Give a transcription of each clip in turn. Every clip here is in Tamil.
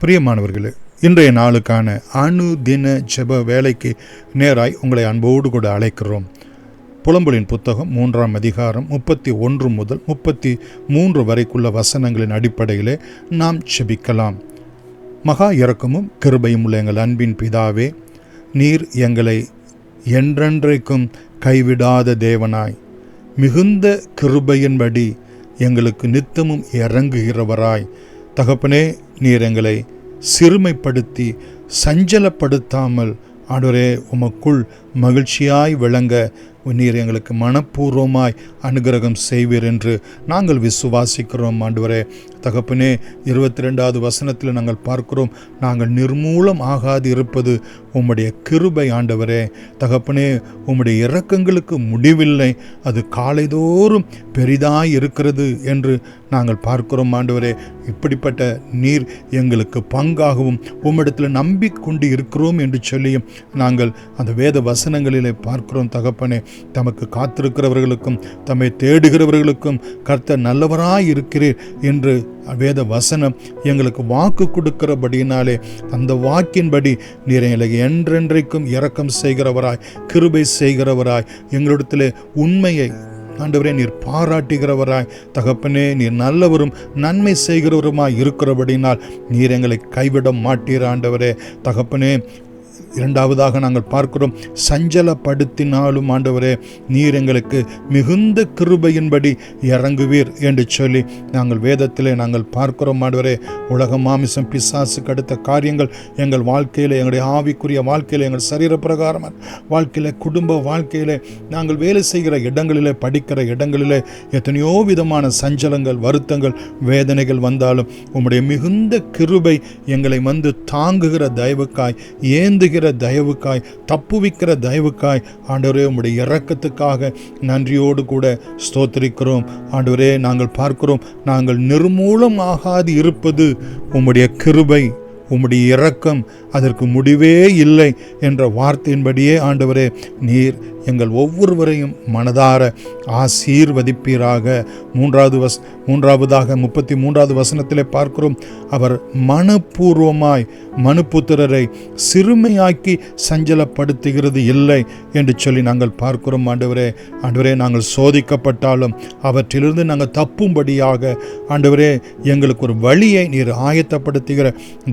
பிரியமானவர்களே, இன்றைய நாளுக்கான அனுதின ஜெப வேலைக்கு நேராய் உங்களை அன்போடு கூட அழைக்கிறோம். புலம்பலின் புத்தகம் 3ஆம் அதிகாரம் 31 முதல் 33 வரைக்குள்ள வசனங்களின் அடிப்படையிலே நாம் ஜெபிக்கலாம். மகா இரக்கமும் கிருபையும் உள்ள எங்கள் அன்பின் பிதாவே, நீர் எங்களை என்றென்றைக்கும் கைவிடாத தேவனாய், மிகுந்த கிருபையின்படி எங்களுக்கு நித்தமும் இறங்குகிறவராய், தகப்பனே, நீர் எங்களை சிறுமைப்படுத்தி சஞ்சலப்படுத்தாமல் ஆண்டவரே உமக்குள் மகிழ்ச்சியாய் விளங்க நீர் எங்களுக்கு மனப்பூர்வமாய் அனுகிரகம் செய்வீர் என்று நாங்கள் விசுவாசிக்கிறோம். ஆண்டவரே தகப்பனே, 22வது வசனத்தில் நாங்கள் பார்க்கிறோம், நாங்கள் நிர்மூலம் ஆகாது இருப்பது உம்முடைய கிருபை. ஆண்டவரே தகப்பனே, உம்முடைய இரக்கங்களுக்கு முடிவில்லை, அது காலைதோறும் பெரிதாய் இருக்கிறது என்று நாங்கள் பார்க்கிறோம். ஆண்டவரே, இப்படிப்பட்ட நீர் எங்களுக்கு பங்காகவும் உம்மிடத்தில் நம்பிக்கொண்டு இருக்கிறோம் என்று சொல்லியும் நாங்கள் அந்த வேத வசனங்களிலே பார்க்கிறோம். தகப்பனே, தமக்கு காத்திருக்கிறவர்களுக்கும் தம்மை தேடுகிறவர்களுக்கும் கர்த்தர் நல்லவராய் இருக்கிறீர் என்று வேத வசனம் எங்களுக்கு வாக்கு கொடுக்கிறபடியினாலே அந்த வாக்கின்படி நீர் எங்களை என்றென்றைக்கும் இரக்கம் செய்கிறவராய், கிருபை செய்கிறவராய், எங்களிடத்திலே உண்மையை ஆண்டவரே நீர் பாராட்டுகிறவராய், தகப்பனே நீர் நல்லவரும் நன்மை செய்கிறவருமாய் இருக்கிறபடினால் நீர் எங்களை கைவிட மாட்டீர். ஆண்டவரே தகப்பனே, இரண்டாவதாக நாங்கள் பார்க்கிறோம், சஞ்சலப்படுத்தினாலும் ஆண்டவரே நீர் எங்களுக்கு மிகுந்த கிருபையின்படி இறங்குவீர் என்று சொல்லி நாங்கள் வேதத்திலே நாங்கள் பார்க்கிறோம். ஆண்டவரே, உலக மாமிசம் பிசாசுக்கு அடுத்த காரியங்கள் எங்கள் வாழ்க்கையில், எங்களுடைய ஆவிக்குரிய வாழ்க்கையில், எங்கள் சரீர பிரகாரம் வாழ்க்கையில், குடும்ப வாழ்க்கையில், நாங்கள் வேலை செய்கிற இடங்களிலே, படிக்கிற இடங்களிலே எத்தனையோ விதமான சஞ்சலங்கள், வருத்தங்கள், வேதனைகள் வந்தாலும் உம்முடைய மிகுந்த கிருபை எங்களை வந்து தாங்குகிற தயவுக்காய், ஏந்துகிற தயவுக்காய், தப்புவிக்கிற தயவுக்காய் ஆண்டவரே உம்முடைய இரக்கத்துக்காக நன்றியோடு கூட ஸ்தோத்திரிக்கிறோம். ஆண்டவரே, நாங்கள் பார்க்கிறோம், நாங்கள் நிர்மூலம் ஆகாது இருப்பது உம்முடைய கிருபை, உம்முடைய இரக்கம், அதற்கு முடிவே இல்லை என்ற வார்த்தையின்படியே ஆண்டவரே நீர் எங்கள் ஒவ்வொருவரையும் மனதார ஆசீர்வதிப்பீராக. மூன்றாவதாக 33வது வசனத்திலே பார்க்கிறோம், அவர் மனப்பூர்வமாய் மனுபுத்திரரை சிறுமையாக்கி சஞ்சலப்படுத்துகிறது இல்லை என்று சொல்லி நாங்கள் பார்க்கிறோம். ஆண்டவரே நாங்கள் சோதிக்கப்பட்டாலும் அவற்றிலிருந்து நாங்கள் தப்பும்படியாக ஆண்டவரே எங்களுக்கு ஒரு வழியை நீர் ஆயத்தப்படுத்துகிற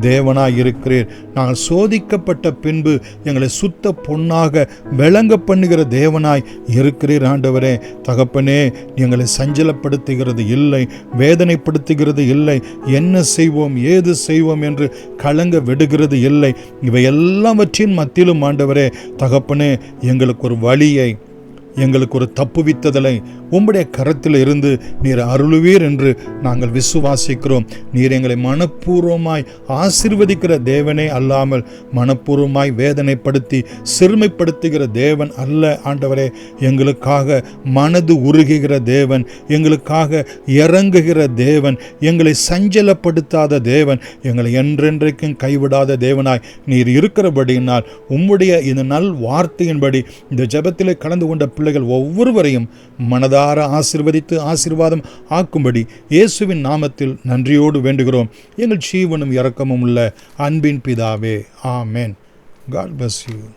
தேவனாய் இருக்கிறீர். நாங்கள் சோதிக்கப்பட்ட பின்பு எங்களை சுத்த பொன்னாக விளங்க பண்ணுகிற தேவனாய் இருக்கிறீர். ஆண்டவரே தகப்பனே, எங்களை சஞ்சலப்படுத்துகிறது இல்லை, வேதனைப்படுத்துகிறது இல்லை, என்ன செய்வோம் ஏது செய்வோம் என்று கலங்க விடுகிறது இல்லை. இவை எல்லாவற்றின் மத்தியிலும் ஆண்டவரே தகப்பனே எங்களுக்கு ஒரு வழியை, எங்களுக்கு ஒரு தப்புவித்ததலை உம்முடைய கரத்தில் இருந்து நீர் அருளுவீர் என்று நாங்கள் விசுவாசிக்கிறோம். நீர் எங்களை மனப்பூர்வமாய் ஆசீர்வதிக்கிற தேவனே அல்லாமல் மனப்பூர்வமாய் வேதனைப்படுத்தி சிறுமைப்படுத்துகிற தேவன் அல்ல. ஆண்டவரே, எங்களுக்காக மனது உருகுகிற தேவன், எங்களுக்காக இறங்குகிற தேவன், எங்களை சஞ்சலப்படுத்தாத தேவன், எங்களை என்றென்றைக்கும் கைவிடாத தேவனாய் நீர் இருக்கிறபடியினால் உம்முடைய இந்த நல் வார்த்தையின்படி இந்த ஜெபத்திலே கலந்து கொண்ட பிள்ளைகள் ஒவ்வொருவரையும் மனதார ஆசீர்வதித்து ஆசீர்வாதம் ஆக்கும்படி இயேசுவின் நாமத்தில் நன்றியோடு வேண்டுகிறோம். எங்கள் ஜீவனும் இரக்கமும் உள்ள அன்பின் பிதாவே, ஆமென். God bless you.